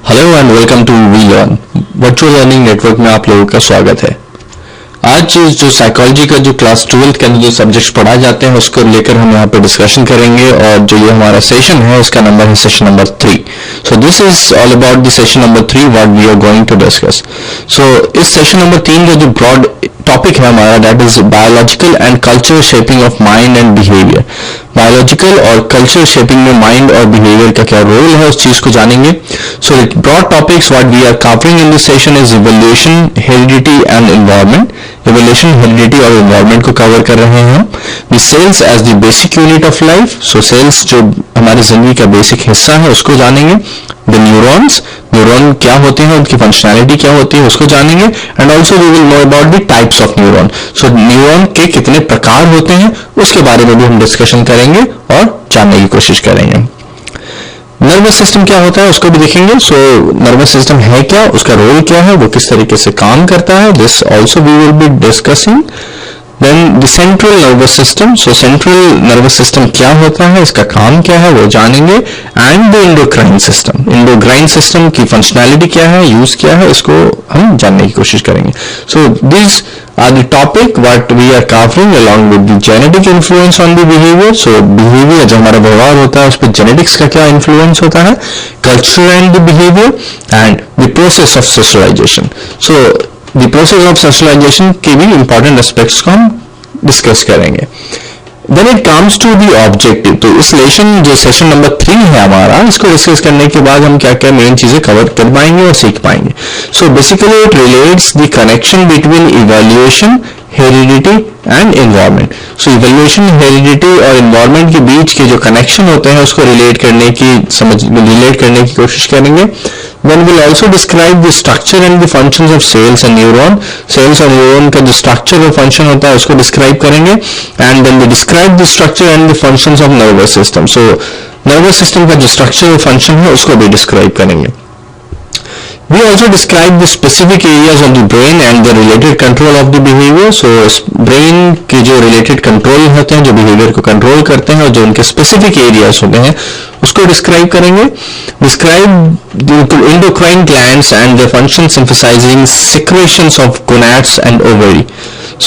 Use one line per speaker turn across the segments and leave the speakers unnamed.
Hello and welcome to we learn virtual learning network में आप लोगों का स्वागत है। आज जो साइकोलॉजी का जो क्लास 12th के अंदर जो सब्जेक्ट्स पढ़ाए जाते हैं उसको लेकर हम यहाँ पे डिस्कशन करेंगे और जो ये हमारा सेशन है उसका नंबर है session number 3। So this is all about the session number 3 what we are going to discuss. So इस सेशन नंबर 3 का जो ब्रॉड टॉपिक है हमारा that is biological and culture shaping of mind and behaviour. Biological और culture shaping में mind और behaviour का क्या रोल है उस चीज को जानेंगे। So broad topics what we are covering in this session is evolution, heredity and environment. Evolution, heredity और एनवायरनमेंट को कवर कर रहे हैं हम। The cells as the basic unit of life. So cells जो हमारी जिंदगी का बेसिक हिस्सा है उसको जानेंगे। द न्यूरॉन्स, न्यूरॉन क्या होते हैं, उनकी फंक्शनैलिटी क्या होती है उसको जानेंगे। And also we will know about the types of neuron. So neuron के कितने प्रकार होते हैं उसके बारे में भी हम डिस्कशन करेंगे और जानने की कोशिश करेंगे। नर्वस सिस्टम क्या होता है उसको भी देखेंगे। सो नर्वस सिस्टम है क्या, उसका रोल क्या है, वो किस तरीके से काम करता है, this also we will be discussing. Then the central nervous system. So central nervous system क्या होता है, इसका काम क्या है वो जानेंगे। And the endocrine system, endocrine system की फंक्शनैलिटी क्या है, यूज क्या है, इसको हम जानने की कोशिश करेंगे। So this are the topic what we are covering along with the genetic influence on the behavior. So behavior जो हमारा व्यवहार होता है उस पर genetics का क्या influence होता है, culture and the behavior and the process of socialization. So the process of socialization के भी important aspects को हम discuss करेंगे। Then it comes to the objective. तो इस लेशन जो सेशन नंबर 3 है हमारा, इसको डिस्कस करने के बाद हम क्या क्या मेन चीजें कवर कर पाएंगे और सीख पाएंगे। So basically it relates the connection between evaluation, heredity and environment. So evaluation, heredity और एनवायरनमेंट के बीच के जो कनेक्शन होते हैं उसको रिलेट करने की कोशिश करेंगे। Then we'll also describe the structure and the functions of cells and neuron. Cells और neuron का जो structure और function होता है उसको describe करेंगे। And then we describe the structure and the functions of nervous system. So nervous system का जो structure और function है उसको भी describe करेंगे। We also describe the specific areas of the brain and the related control of the behavior. So brain के जो related control होते हैं, जो behavior को control करते हैं और जो उनके specific areas होते हैं उसको describe करेंगे। Describe the endocrine glands and their functions emphasizing secretions of gonads and ovary.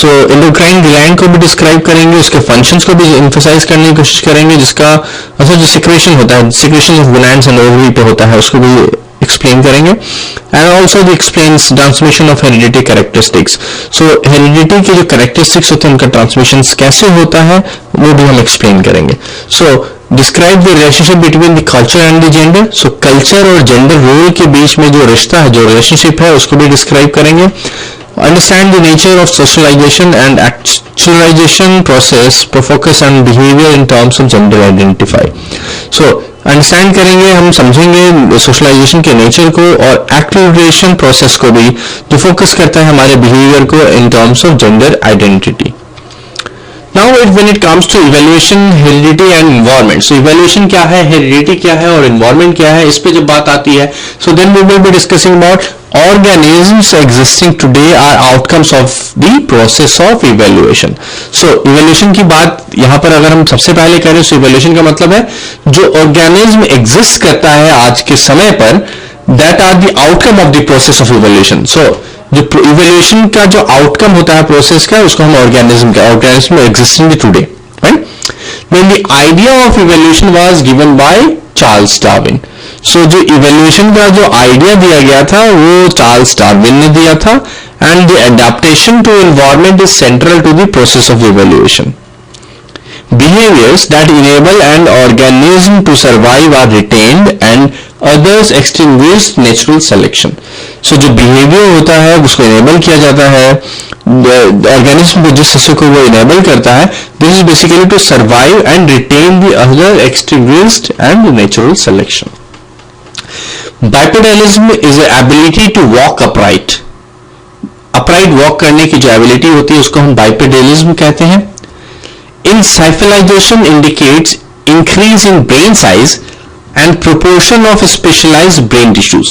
So endocrine gland को भी describe करेंगे, उसके functions को भी emphasize करने की कोशिश करेंगे, जिसका असर जो secretion होता है, secretion of gonads and ovary पे होता है उसको भी एक्सप्लेन करेंगे। And also the explains transmission of heredity characteristics. So heredity के जो कैरेक्टरिस्टिक्स होते हैं उनका ट्रांसमिशन कैसे होता है वो भी हम एक्सप्लेन करेंगे। So describe the relationship between the culture and the gender. So culture और जेंडर रोल के बीच में जो रिश्ता है, जो रिलेशनशिप है उसको भी डिस्क्राइब करेंगे। Understand the nature of socialisation and actualisation process, focus on behaviour in terms of gender identify. So understand करेंगे, हम समझेंगे सोशलाइजेशन के नेचर को और एक्चुअलाइजेशन प्रोसेस को भी, जो फोकस करता है हमारे बिहेवियर को इन terms of gender identity. Now when it comes to evaluation, heredity and environment. So evaluation क्या है, heredity क्या है और environment क्या है, इस पे जब बात आती है, so then we will be discussing about organisms existing today are outcomes of the process of evaluation. So evaluation की बात यहाँ पर अगर हम सबसे पहले करें, so evaluation का मतलब है जो organism exist करता है आज के समय पर, that are the outcome of the process of evaluation. So जो इवोल्यूशन का जो आउटकम होता है प्रोसेस का, उसको हम organism existing today, right. Then the idea of evolution was given by Charles Darwin. So जो इवोल्यूशन का जो आइडिया दिया गया था वो चार्ल्स डार्विन ने दिया था। And the adaptation to environment is central to the process of evolution. Behaviors that enable an organism to survive are retained and others extinguished natural selection. So जो behavior होता है उसको enable किया जाता है, organism को जिस हिस्से को वो enable करता है, this is basically to survive and retain the other extinguished and natural selection. Bipedalism is the ability to walk upright. Upright walk करने की जो ability होती है उसको हम bipedalism कहते हैं। Encephalization indicates increase in brain size and proportion of specialized brain tissues.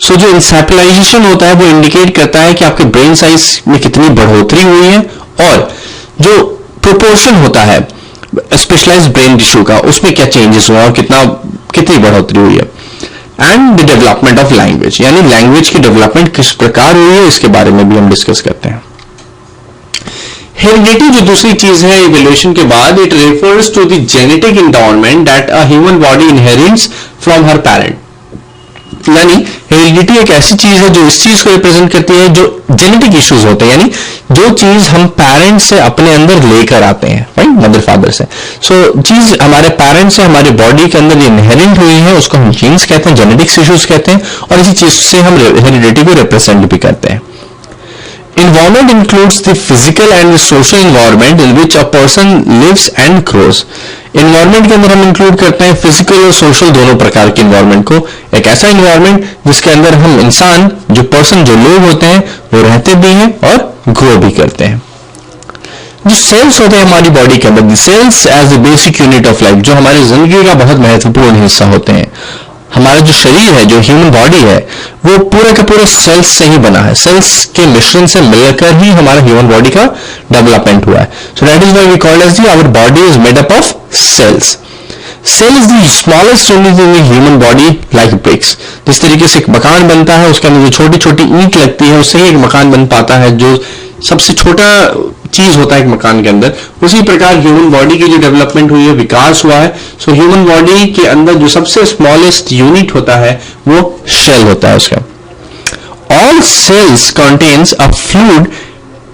So जो encephalization होता है वो indicate करता है कि आपके brain size में कितनी बढ़ोतरी हुई है और जो proportion होता है specialized brain tissue का उसमें क्या changes हुआ और कितनी बढ़ोतरी हुई है। And the development of language, यानी लैंग्वेज की डेवलपमेंट किस प्रकार हुई है इसके बारे में भी हम डिस्कस करते हैं। हेरिडिटी जो दूसरी चीज है इवोल्यूशन के बाद, it refers to the genetic endowment that a human body inherits from her parent. यानी हेरिडिटी एक ऐसी चीज है जो इस चीज को रिप्रेजेंट करती है जो जेनेटिक इश्यूज होते हैं, यानी जो चीज हम पेरेंट्स से अपने अंदर लेकर आते हैं, राइट, मदर फादर से। सो चीज हमारे पेरेंट्स से हमारे बॉडी के अंदर इनहेरेंट हुई है, उसको हम जीन्स कहते हैं, जेनेटिक्स इश्यूज कहते हैं, और इसी चीज से हम हेरिडिटी को रिप्रेजेंट भी करते हैं। Environment includes the physical and the social environment in which a person lives and grows. Environment के अंदर हम इंक्लूड करते हैं फिजिकल और सोशल दोनों प्रकार के environment को। एक ऐसा environment जिसके अंदर हम इंसान, जो पर्सन, जो लोग होते हैं, वो रहते भी हैं और ग्रो भी करते हैं। जो सेल्स होते हैं हमारी बॉडी के अंदर, cells as the basic unit of life, जो हमारी जिंदगी का बहुत महत्वपूर्ण हिस्सा होते हैं। हमारा जो शरीर है, जो ह्यूमन बॉडी है, वो पूरे का पूरे सेल्स से ही बना है। सेल्स के मिश्रण से मिलकर ही हमारा ह्यूमन बॉडी का डेवलपमेंट हुआ है। So that is why we call as the our body is made up of cells. Cell is the smallest unit in the human body, like bricks. जिस तरीके से एक मकान बनता है, उसके अंदर जो छोटी छोटी ईंट लगती है, उससे ही एक मकान बन पाता है, जो सबसे छोटा चीज होता है एक मकान के अंदर। उसी प्रकार ह्यूमन बॉडी की जो डेवलपमेंट हुई है, विकास हुआ है। सो ह्यूमन बॉडी के अंदर जो सबसे स्मॉलेस्ट यूनिट होता है वो सेल होता है उसका। All cells contains a fluid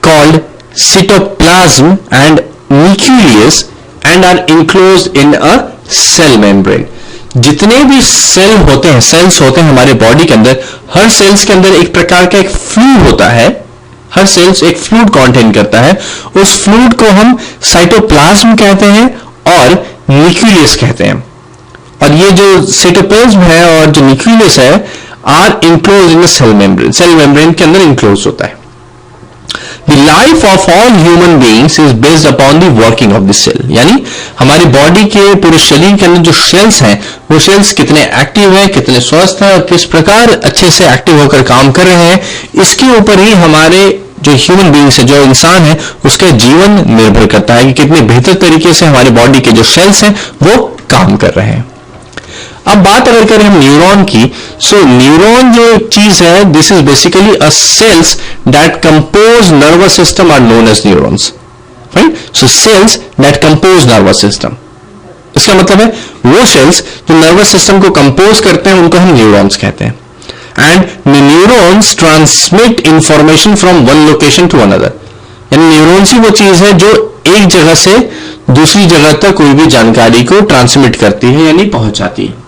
called cytoplasm and nucleus and are enclosed in a cell membrane. जितने भी सेल होते हैं, सेल्स होते हैं हमारे बॉडी के अंदर, हर सेल्स के अंदर एक प्रकार का एक फ्लूइड होता है। हर सेल्स एक फ्लूइड कंटेन करता है। उस फ्लूइड को हम साइटोप्लाज्म कहते हैं और न्यूक्लियस कहते हैं। और ये जो साइटोप्लाज्म है और जो न्यूक्लियस है are enclose in the cell membrane, cell membrane के अंदर इनक्लोज होता है। The life of all human beings is based upon the working of the cell, यानी हमारी बॉडी के पूरे शरीर के अंदर जो सेल्स हैं, वो सेल्स कितने एक्टिव हैं, कितने स्वस्थ हैं और किस प्रकार अच्छे से एक्टिव होकर काम कर रहे हैं, इसके ऊपर ही हमारे जो ह्यूमन बींग्स है, जो इंसान है, उसका जीवन निर्भर करता है कि कितने बेहतर तरीके से हमारी बॉडी के जो सेल्स हैं वो काम कर रहे हैं। अब बात अगर करें हम न्यूरॉन की, सो न्यूरॉन जो चीज है, this is basically a cells that compose nervous system are known as neurons, right. So cells that compose nervous system, इसका मतलब है वो सेल्स जो नर्वस सिस्टम को कंपोज करते हैं उनको हम न्यूरॉन्स कहते हैं। And neurons transmit information from one location to another, यानी न्यूरॉन्स ही वो चीज है जो एक जगह से दूसरी जगह तक कोई भी जानकारी को ट्रांसमिट करती है यानी पहुंचाती है।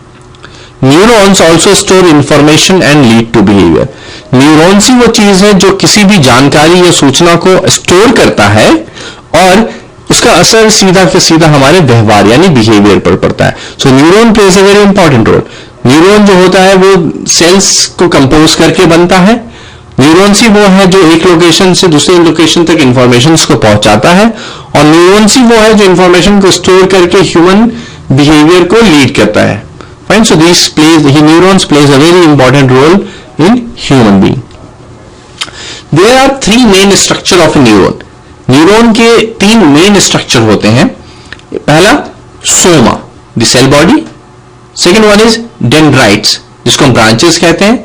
Neurons also store information and lead to behaviour. Neurons ही वो चीज है जो किसी भी जानकारी या सूचना को स्टोर करता है और उसका असर सीधा के सीधा हमारे व्यवहार यानी बिहेवियर पर पड़ता है। So neuron plays a very important role. Neuron जो होता है वो सेल्स को कंपोज करके बनता है। न्यूरॉन्स ही वो है जो एक लोकेशन से दूसरे लोकेशन तक इंफॉर्मेशन को पहुंचाता है, और न्यूरॉन्स ही वो है जो इंफॉर्मेशन को स्टोर करके ह्यूमन बिहेवियर को लीड करता है। Fine, so neurons plays a very important role in human being. There are three main structure of a neuron. Neuron के तीन मेन स्ट्रक्चर होते हैं। पहला soma, the cell body. Second one is dendrites, जिसको हम branches कहते हैं।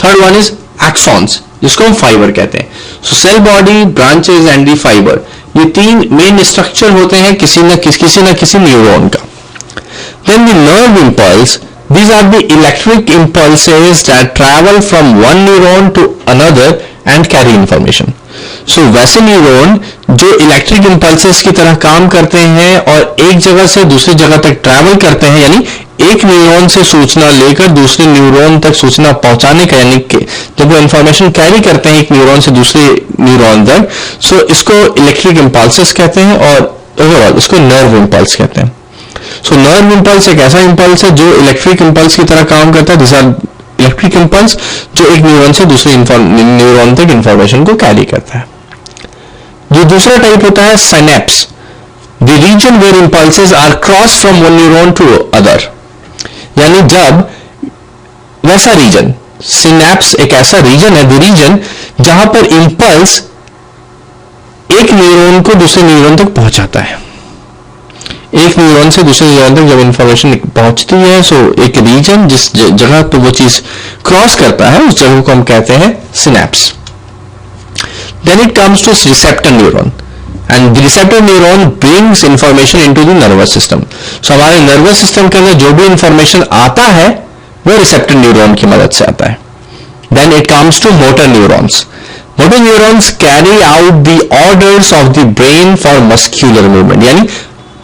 Third one is exons, जिसको हम फाइबर कहते हैं। So cell body, branches and the fibre, ये तीन मेन स्ट्रक्चर होते हैं किसी न किसी न्यूरॉन का। Then the nerve impulse, these are the electric impulses that travel from one neuron to another and carry information. So वैसे न्यूरॉन जो इलेक्ट्रिक इंपल्सेस की तरह काम करते हैं और एक जगह से दूसरी जगह तक ट्रैवल करते हैं, यानी एक न्यूरॉन से सूचना लेकर दूसरे न्यूरॉन तक सूचना पहुंचाने का, यानी कि जब वो इंफॉर्मेशन कैरी करते हैं एक न्यूरॉन से दूसरे न्यूरॉन तक, सो इसको इलेक्ट्रिक इंपल्सेस कहते हैं और ओवरऑल इसको नर्व इंपल्स कहते हैं। सो नर्व इंपल्स एक ऐसा इंपल्स है जो इलेक्ट्रिक इंपल्स की तरह काम करता है। दिस आर इलेक्ट्रिक इंपल्स जो एक न्यूरॉन से दूसरे न्यूरॉन तक इंफॉर्मेशन को कैरी करता है। जो दूसरा टाइप होता है synapse, the region where impulses are cross from one neuron to other, यानी जब वैसा रीजन, सिनेप्स एक ऐसा रीजन है, द रीजन जहां पर इंपल्स एक न्यूरॉन को दूसरे न्यूरॉन तक पहुंचाता है। एक न्यूरॉन से दूसरे न्यूरॉन तक जब इंफॉर्मेशन पहुंचती है, सो एक रीजन जिस जगह पे वो चीज क्रॉस करता है उस जगह को हम कहते हैं synapse. Then it comes to receptor neuron, and the receptor neuron brings information into the nervous system. So हमारे नर्वस सिस्टम के अंदर जो भी इंफॉर्मेशन आता है वो रिसेप्टर न्यूरॉन की मदद से आता है. Then it comes to motor neurons. Motor neurons carry out the orders of the brain for muscular movement, यानी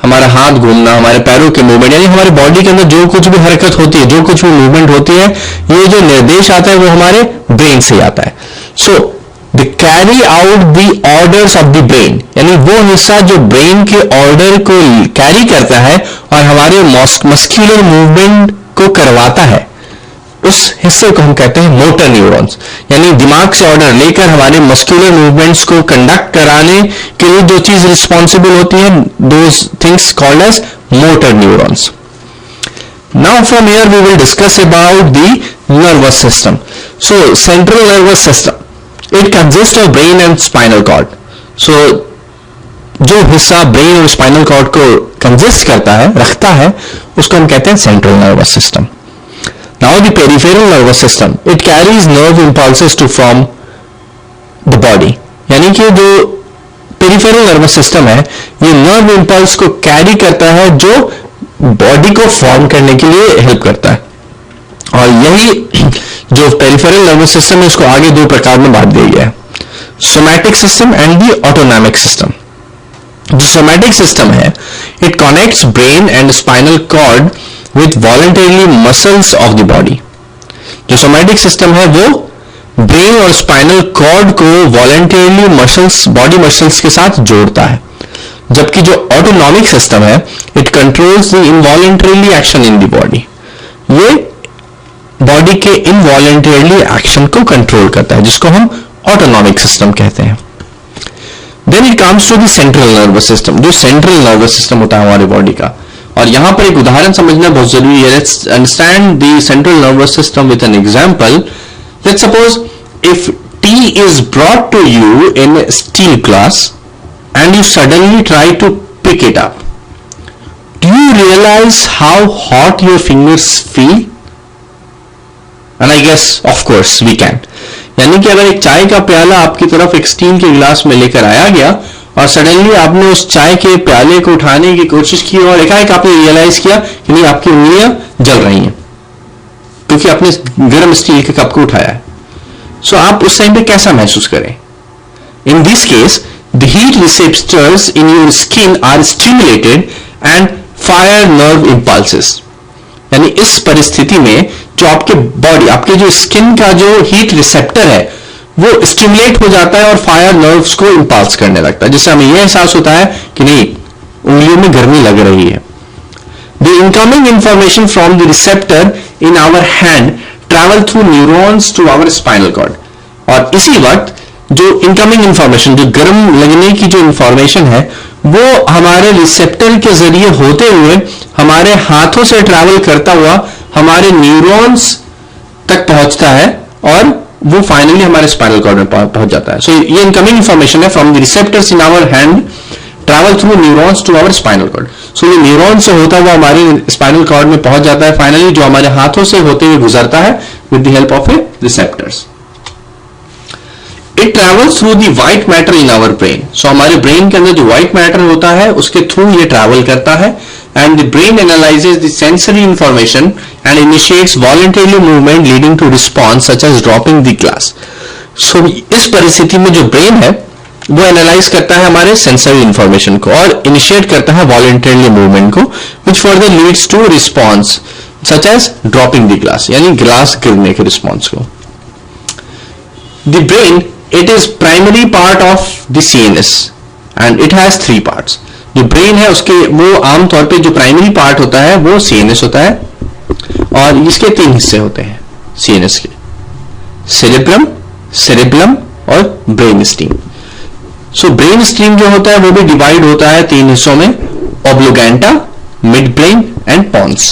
हमारा हाथ घूमना, हमारे पैरों के मूवमेंट, यानी हमारे बॉडी के अंदर जो कुछ भी हरकत होती है, जो कुछ भी मूवमेंट होती है, ये जो निर्देश आता है वो हमारे ब्रेन से आता है. So the carry out the orders of the brain, यानी वो हिस्सा जो ब्रेन के ऑर्डर को कैरी करता है और हमारे मस्क्यूलर मूवमेंट को करवाता है, उस हिस्से को हम कहते हैं मोटर न्यूरॉन्स. यानी दिमाग से ऑर्डर लेकर हमारे मस्कुलर मूवमेंट्स को कंडक्ट कराने के लिए जो चीज रिस्पॉन्सिबल होती है, those things called as motor neurons. Now from here we will discuss about the nervous system. So central nervous system, it consist of brain and spinal cord. So जो हिस्सा ब्रेन और स्पाइनल कॉर्ड को consist करता है, रखता है, उसको हम कहते हैं central nervous system. Now the peripheral nervous system, it carries nerve impulses to form the body. यानी कि जो peripheral nervous system है, ये nerve impulse को carry करता है जो body को form करने के लिए help करता है. और यही जो peripheral nervous system है, इसको आगे दो प्रकार में बांट दिया गया है, somatic system and the autonomic system. जो somatic system है, it connects brain and spinal cord with voluntarily muscles of the body. जो somatic system है वो brain और spinal cord को voluntarily muscles, body muscles के साथ जोड़ता है. जबकि जो autonomic system है, it controls the involuntarily action in the body. ये body के involuntarily action को control करता है, जिसको हम autonomic system कहते हैं. Then it comes to the central nervous system. जो central nervous system होता है हमारे body का, और यहां पर एक उदाहरण समझना बहुत जरूरी है. Let's understand the central nervous system with an example. Let's suppose if tea is brought to you in steel glass and you suddenly try to pick it up. Do you realise how hot your fingers feel? And I guess of course we can. यानी कि अगर एक चाय का प्याला आपकी तरफ एक स्टील के गिलास में लेकर आया गया और सडनली आपने उस चाय के प्याले को उठाने की कोशिश की और एकाएक आपने रियलाइज किया कि नहीं, आपकी उंगलियां जल रही हैं क्योंकि आपने गर्म स्टील के कप को उठाया है. सो आप उस टाइम पे कैसा महसूस करें? In this case the heat receptors in your skin are stimulated and fire nerve impulses. यानी इस परिस्थिति में जो आपके बॉडी, आपके जो स्किन का जो हीट रिसेप्टर है वो स्टिमुलेट हो जाता है और फायर नर्व्स को इंपल्स करने लगता है, जिससे हमें यह एहसास होता है कि नहीं, उंगलियों में गर्मी लग रही है. The incoming information from the receptor in our hand travel through neurons to our spinal cord. और इसी वक्त जो इनकमिंग इंफॉर्मेशन, जो गर्म लगने की जो इंफॉर्मेशन है, वो हमारे रिसेप्टर के जरिए होते हुए हमारे हाथों से ट्रैवल करता हुआ हमारे न्यूरॉन्स तक पहुंचता है और वो फाइनली हमारे स्पाइनल कॉर्ड में पहुंच जाता है. सो ये इनकमिंग इंफॉर्मेशन है from the receptors in our hand travel through neurons to our spinal cord. So ये न्यूरॉन से होता हुआ हमारे स्पाइनल कॉर्ड में पहुंच जाता है फाइनली, जो हमारे हाथों से होते हुए गुजरता है with the help of a receptors. It travels through the white matter in our brain. So हमारे ब्रेन के अंदर जो व्हाइट मैटर होता है उसके थ्रू ये ट्रैवल करता है, and the brain analyzes the sensory information and initiates voluntarily movement leading to response such as dropping the glass. So इस परिस्थिति में जो ब्रेन है वो एनालाइज करता है हमारे सेंसरी इंफॉर्मेशन को और इनिशिएट करता है वॉलंटरली मूवमेंट को, which further leads to response such as dropping the glass, यानी ग्लास गिरने के रिस्पॉन्स को. The brain, it is primary part of the CNS and it has three parts. जो ब्रेन है उसके वो आमतौर पे जो प्राइमरी पार्ट होता है वो सीएनएस होता है और इसके तीन हिस्से होते हैं सीएनएस के, सेरेब्रम, सेरेब्लम और brain steam. So brain steam जो होता है वो भी डिवाइड होता है तीन हिस्सों में, ओब्लोगेंटा, मिड ब्रेन एंड पॉन्स.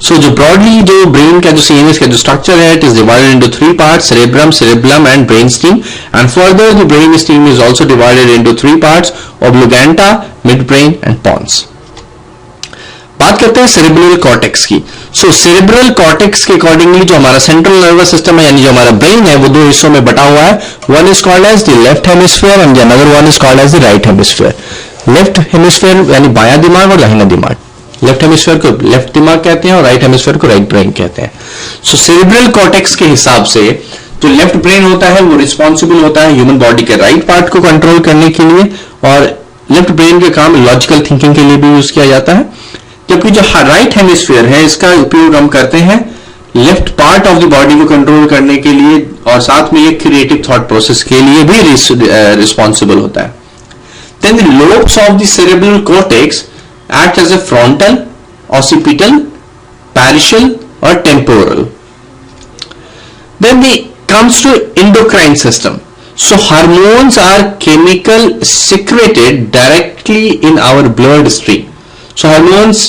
सो जो ब्रॉडली जो ब्रेन का जो सीएनएस का जो स्ट्रक्चर है, it is divided into three parts, cerebrum, cerebellum and brain steam. And further the brain steam is also divided into three parts, oblongata, midbrain and pons. बात करते हैं सेरेब्रल कॉर्टेक्स की। सो cerebral cortex के accordingly जो हमारा central nervous system है यानी जो हमारा ब्रेन है वो दो हिस्सों में बटा हुआ है। One is called as the left hemisphere and another one is called as the right hemisphere. Left hemisphere यानी बायां दिमाग और दाहिना दिमाग। लेफ्ट हेमिस्फीयर को लेफ्ट दिमाग कहते हैं और राइट हेमिस्फीयर को राइट ब्रेन कहते हैं। सो सेरेब्रल कॉर्टेक्स के हिसाब से जो लेफ्ट ब्रेन होता है वो रिस्पॉन्सिबल होता है ह्यूमन बॉडी के राइट पार्ट को कंट्रोल करने के लिए, और लेफ्ट ब्रेन का काम लॉजिकल थिंकिंग के लिए भी यूज किया जाता है। जबकि जो राइट हेमिस्फीयर है इसका उपयोग हम करते हैं left part of the body को कंट्रोल करने के लिए, और साथ में ये क्रिएटिव थॉट प्रोसेस के लिए भी रिस्पॉन्सिबल होता है। Then the lobes of the cerebral cortex act as a frontal, occipital, parietal और temporal. Then the comes to endocrine system. So hormones are chemical secreted directly in our blood stream. So hormones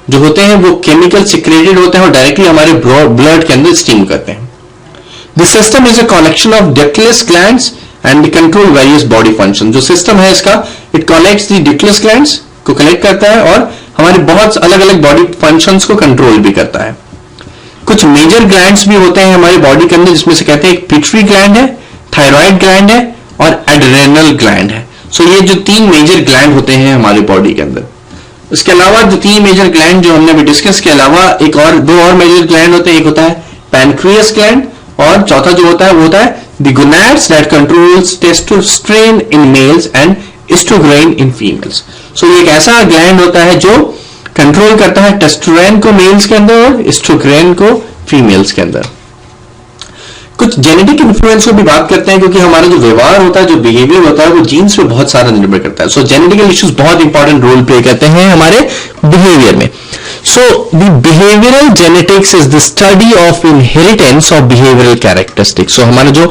जो होते हैं वो chemical secreted होते हैं और directly हमारे blood के अंदर स्टीम करते हैं। This system is a collection of ductless glands and they control various body functions. जो system है इसका it collects the ductless glands को collect करता है और हमारे बहुत अलग अलग body functions को control भी करता है। कुछ मेजर ग्लैंड्स भी होते हैं हमारी बॉडी के अंदर, जिसमें से कहते हैं एक पिट्यूटरी ग्लैंड है, थायराइड ग्लैंड है और एड्रेनल ग्लैंड है। सो ये जो तीन मेजर ग्लैंड होते हैं हमारी बॉडी के अंदर। इसके अलावा जो तीन मेजर ग्लैंड जो हमने अभी डिस्कस के अलावा एक और दो और मेजर ग्लैंड होते हैं। एक होता है पैनक्रियास ग्लैंड और चौथा जो होता है वो होता है the gonads that controls testosterone in males and estrogen in females. So ये एक ऐसा ग्लैंड होता है जो कंट्रोल करता है टेस्टोस्टेरोन को मेल्स के अंदर और एस्ट्रोजेन को फीमेल्स के अंदर। कुछ जेनेटिक इन्फ्लुएंस को भी बात करते हैं, क्योंकि हमारा जो व्यवहार होता है, जो बिहेवियर होता है, वो जीन्स पे बहुत सारा निर्भर करता है। सो जेनेटिकल इश्यूज बहुत इंपॉर्टेंट रोल प्ले करते हैं हमारे बिहेवियर में। So the behavioural genetics is the study of inheritance of behavioural characteristics. So हमारा जो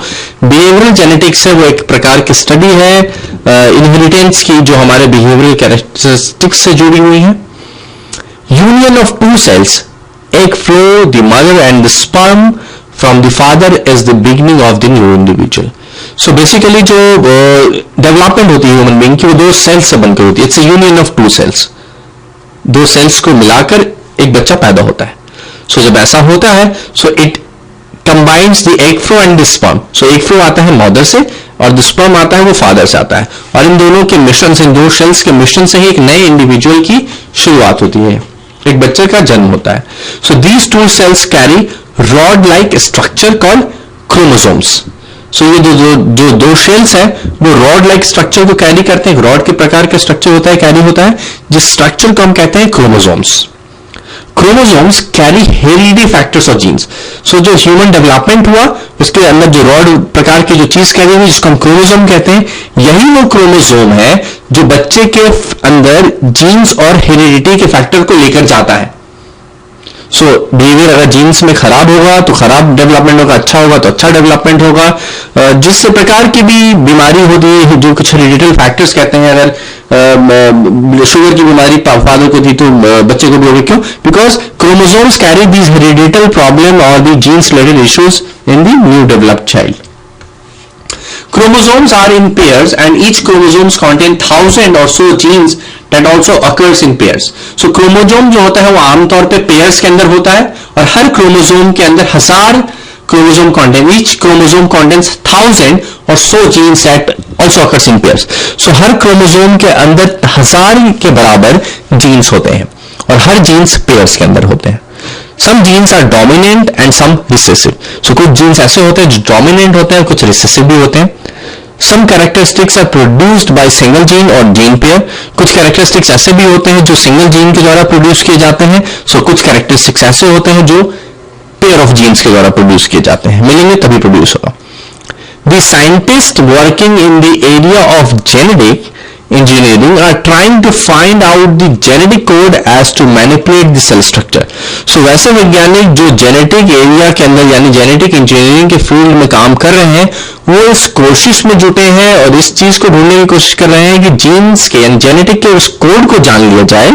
बिहेवियरल जेनेटिक्स है वो एक प्रकार की स्टडी है इनहेरिटेंस की, जो हमारे बिहेवियरल कैरेक्टरिस्टिक्स से जुड़ी हुई है। Union of two cells, egg flow, the mother and the sperm from the father is the beginning of the new individual. So basically जो डेवलपमेंट होती है ह्यूमन बीइंग की वो दो सेल्स से बनकर होती है। It's a union of two cells, दो सेल्स को मिलाकर एक बच्चा पैदा होता है। सो जब ऐसा होता है so it combines the egg flow and the sperm. So egg flow आता है मदर से और द स्पर्म आता है वो फादर से आता है, और इन दोनों के मिश्रण से, इन दो सेल्स के मिश्रण से ही एक नए इंडिविजुअल की शुरुआत होती है, एक बच्चे का जन्म होता है। So these two cells carry rod like structure called chromosomes. So ये जो दो सेल्स हैं वो रॉड लाइक स्ट्रक्चर को कैरी करते हैं। रॉड के प्रकार का स्ट्रक्चर होता है, कैरी होता है, जिस स्ट्रक्चर को हम कहते हैं chromosomes. Chromosomes carry heredity factors और जीन्स। सो जो ह्यूमन डेवलपमेंट हुआ उसके अंदर जो रॉड प्रकार की जो चीज कैरी हुई जिसको हम क्रोमोसोम कहते हैं, यही वो क्रोमोसोम है जो बच्चे के अंदर जीन्स और हेरिडिटी के फैक्टर को लेकर जाता है। सो बिहेवियर अगर जीन्स में खराब होगा तो खराब डेवलपमेंट होगा, अच्छा होगा तो अच्छा डेवलपमेंट होगा। जिस प्रकार की भी बीमारी होती है, जो कुछ हेरिडिटल फैक्टर्स कहते हैं, अगर शुगर की बीमारी फादर को थी तो बच्चे को भी होगी। क्यों? Because chromosomes carry these hereditary problem और the genes related issues in the new developed child. Chromosomes are in pairs and each chromosomes contain 1000 or so genes that also occurs in pairs. So chromosome जो होता है वो आमतौर पे pairs के अंदर होता है और हर क्रोमोसोम के अंदर 1000 chromosome contain. Each chromosome contains 1000 or so genes that also occurs in pairs. So her chromosome के अंदर 1000 के बराबर जीन्स होते हैं और हर जीन्स pairs के अंदर होते हैं। Some genes are dominant and some recessive. So कुछ जीन्स ऐसे होते हैं जो dominant होते हैं, कुछ recessive भी होते हैं। Some characteristics are produced by single gene or gene pair. कुछ characteristics ऐसे भी होते हैं जो single gene के द्वारा produce किए जाते हैं। So कुछ characteristics ऐसे होते हैं जो pair of genes के द्वारा produce किए जाते हैं, मिलेंगे तभी produce होगा। The scientists working in the area of genetic engineering are trying to find out the genetic code as to manipulate the cell structure. So वैसे वैज्ञानिक जो जेनेटिक एरिया के अंदर यानी जेनेटिक इंजीनियरिंग के फील्ड में काम कर रहे हैं वो इस कोशिश में जुटे हैं और इस चीज को ढूंढने की कोशिश कर रहे हैं कि जीन्स के यानी जेनेटिक के उस कोड को जान लिया जाए,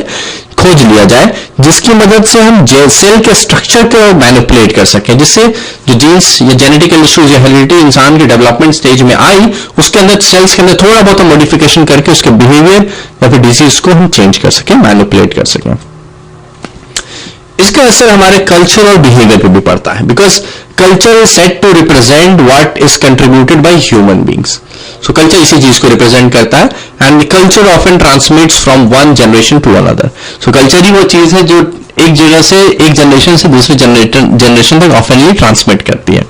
खोज लिया जाए, जिसकी मदद से हम सेल के स्ट्रक्चर को मैनिपुलेट कर सकें, जिससे जो जीन्स या जेनेटिकल इश्यूज या हेरिडिटी इंसान के डेवलपमेंट स्टेज में आई उसके अंदर सेल्स के अंदर थोड़ा बहुत मॉडिफिकेशन करके उसके बिहेवियर या फिर डिजीज को हम चेंज कर सकें, मैनिपुलेट कर सकें। इसका असर हमारे कल्चर और बिहेवियर पे भी पड़ता है, because culture is set to represent what is contributed by human beings. So culture इसी चीज को रिप्रेजेंट करता है, and culture often transmits from one generation to another. So culture ही वो चीज है जो एक जगह से, एक जनरेशन से दूसरे जनरेशन तक ऑफनली ट्रांसमिट करती है.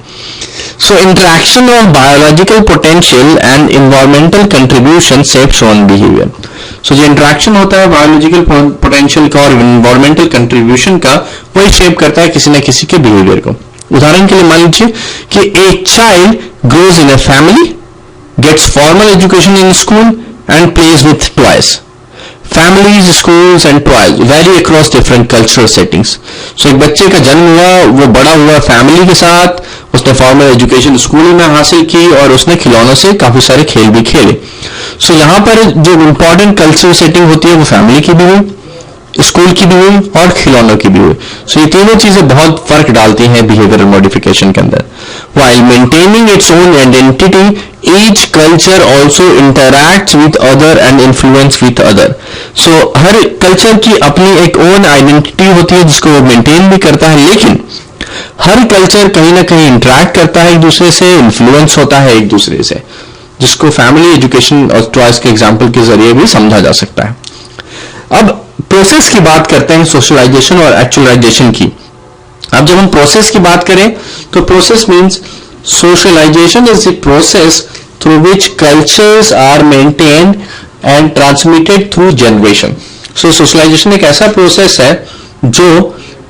So interaction of biological potential and environmental contribution shapes own behavior. So जो interaction होता है biological potential का और environmental contribution का, वही shape करता है किसी न किसी के behavior को. उदाहरण के लिए मान लीजिए कि a child grows in a family, gets formal education in school and plays with toys. Families, schools and toys vary across different cultural settings. So एक बच्चे का जन्म हुआ, वो बड़ा हुआ फैमिली के साथ, उसने फॉर्मल एजुकेशन स्कूल में हासिल की और उसने खिलौनों से काफी सारे खेल भी खेले. सो यहाँ पर जो इम्पोर्टेंट कल्चरल सेटिंग होती है वो फैमिली की भी हुई, स्कूल की भी हुई और खिलौनों की भी हुई. सो ये तीनों चीजें बहुत फर्क डालती हैं बिहेवियरल मॉडिफिकेशन के अंदर. while maintaining its own identity, each culture also interacts with other and influence with other. So her culture की अपनी एक ओन आइडेंटिटी होती है जिसको वो मेंटेन भी करता है, लेकिन हर कल्चर कहीं ना कहीं इंटरेक्ट करता है एक दूसरे से, इन्फ्लुएंस होता है एक दूसरे से, जिसको फैमिली एजुकेशन और टॉयज के एग्जाम्पल के जरिए भी समझा जा सकता है. अब प्रोसेस की बात करते हैं सोशलाइजेशन और एक्चुअलाइजेशन की. अब जब हम प्रोसेस की बात करें तो process means socialisation is the process through which cultures are maintained and transmitted through generation. So socialisation एक ऐसा प्रोसेस है जो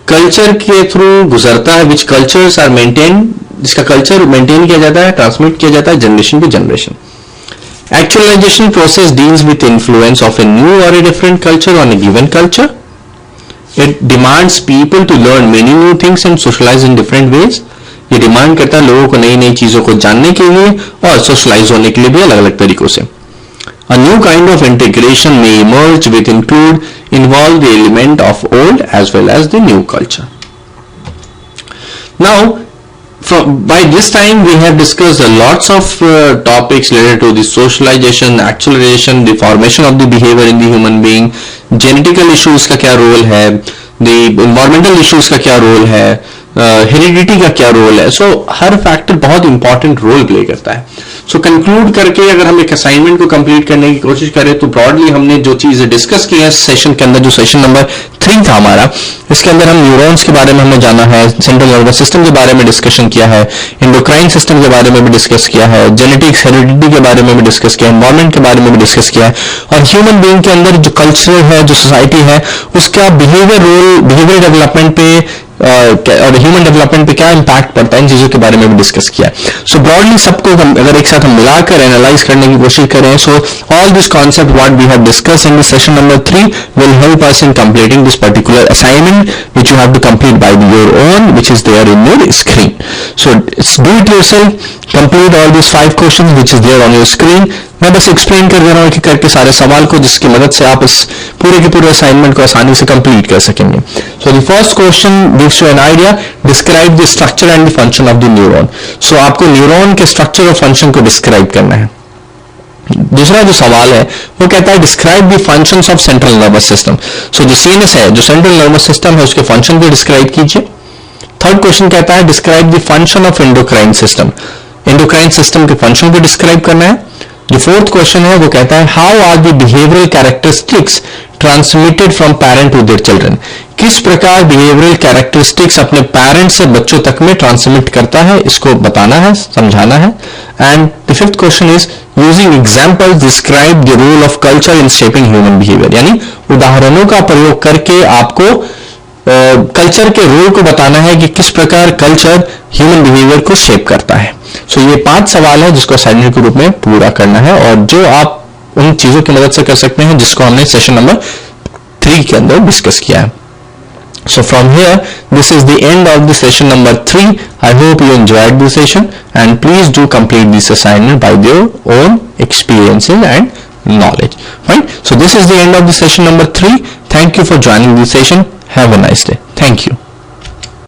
कल्चर के थ्रू गुजरता है, विच कल्चर्स आर मेंटेन, जिसका कल्चर मेंटेन किया जाता है, ट्रांसमिट किया जाता है generation to generation. Actualization process deals with influence of a new or a different culture on a given culture. It demands people to learn many new things and socialize in different ways. ये demand करता है लोगों को नई नई चीजों को जानने के लिए और सोशलाइज होने के लिए भी अलग अलग तरीकों से. A new kind of integration may emerge which involve the element of old as well as the new culture. Now, by this time we have discussed lots of topics related to the socialization, actualization, the formation of the behavior in the human being, genetical issues का क्या role है, the environmental issues का क्या role है, heredity का क्या role है. सो हर factor बहुत इंपॉर्टेंट रोल प्ले करता है. सो कंक्लूड करके अगर हम एक असाइनमेंट को कंप्लीट करने की कोशिश करें तो ब्रॉडली हमने जो चीजें डिस्कस की है सेशन के अंदर, जो सेशन नंबर 3 था हमारा, इसके अंदर हम न्यूरॉन्स के बारे में हमने जाना है, सेंट्रल नर्वस सिस्टम के बारे में डिस्कशन किया है, एंडोक्राइन सिस्टम के बारे में भी डिस्कस किया है, जेनेटिक्स, हेरिडिटी के बारे में भी डिस्कस किया है, एनवायरमेंट के बारे में भी डिस्कस किया है, और ह्यूमन बीइंग के अंदर जो कल्चर है, जो सोसाइटी है, उसका बिहेवियर रोल, बिहेवियर डेवलपमेंट पे और ह्यूमन डेवलपमेंट पे क्या इंपैक्ट पड़ता है, इन चीजों के बारे में भी डिस्कस किया. सो ब्रॉडली सबको अगर एक साथ हम मिलाकर एनालाइज करने की कोशिश करें, so all this concept what we have discuss in this session number 3 will help us in completing this particular assignment which you have to complete by your own, which is there in your screen. So do it yourself, complete all these 5 questions which is there on your screen. मैं बस explain कर दे रहा हूँ कि करके सारे सवाल को, जिसकी मदद से आप इस पूरे के पूरे असाइनमेंट को आसानी से कंप्लीट कर सकेंगे. So the first question gives you an idea, describe the structure and the function of the neuron. So आपको न्यूरॉन के स्ट्रक्चर और फंक्शन को डिस्क्राइब करना है. दूसरा जो सवाल है वो कहता है describe the functions of central nervous system. So जो सीएनएस है, जो सेंट्रल नर्वस सिस्टम है, उसके फंक्शन को डिस्क्राइब कीजिए. थर्ड क्वेश्चन कहता है describe the function of endocrine system. Endocrine system के फंक्शन को डिस्क्राइब करना है. जो फोर्थ क्वेश्चन है वो कहता है how are the behavioural characteristics transmitted from parent to their children. किस प्रकार बिहेवियरल कैरेक्टरिस्टिक्स अपने पेरेंट्स से बच्चों तक में ट्रांसमिट करता है, इसको बताना है, समझाना है. And the fifth question is using examples describe the role of culture in shaping human behaviour. यानी उदाहरणों का प्रयोग करके आपको कल्चर के रोल को बताना है कि किस प्रकार कल्चर ह्यूमन बिहेवियर को शेप करता है. सो ये 5 सवाल है जिसको असाइनमेंट के रूप में पूरा करना है, और जो आप उन चीजों की मदद से कर सकते हैं जिसको हमने सेशन नंबर 3 के अंदर डिस्कस किया है. So from here, this is the end of the session number 3. I hope you enjoyed the session, and please do complete this assignment by your own experiences and knowledge. Fine. So this is the end of the session number 3. Thank you for joining the session. Have a nice day. Thank you.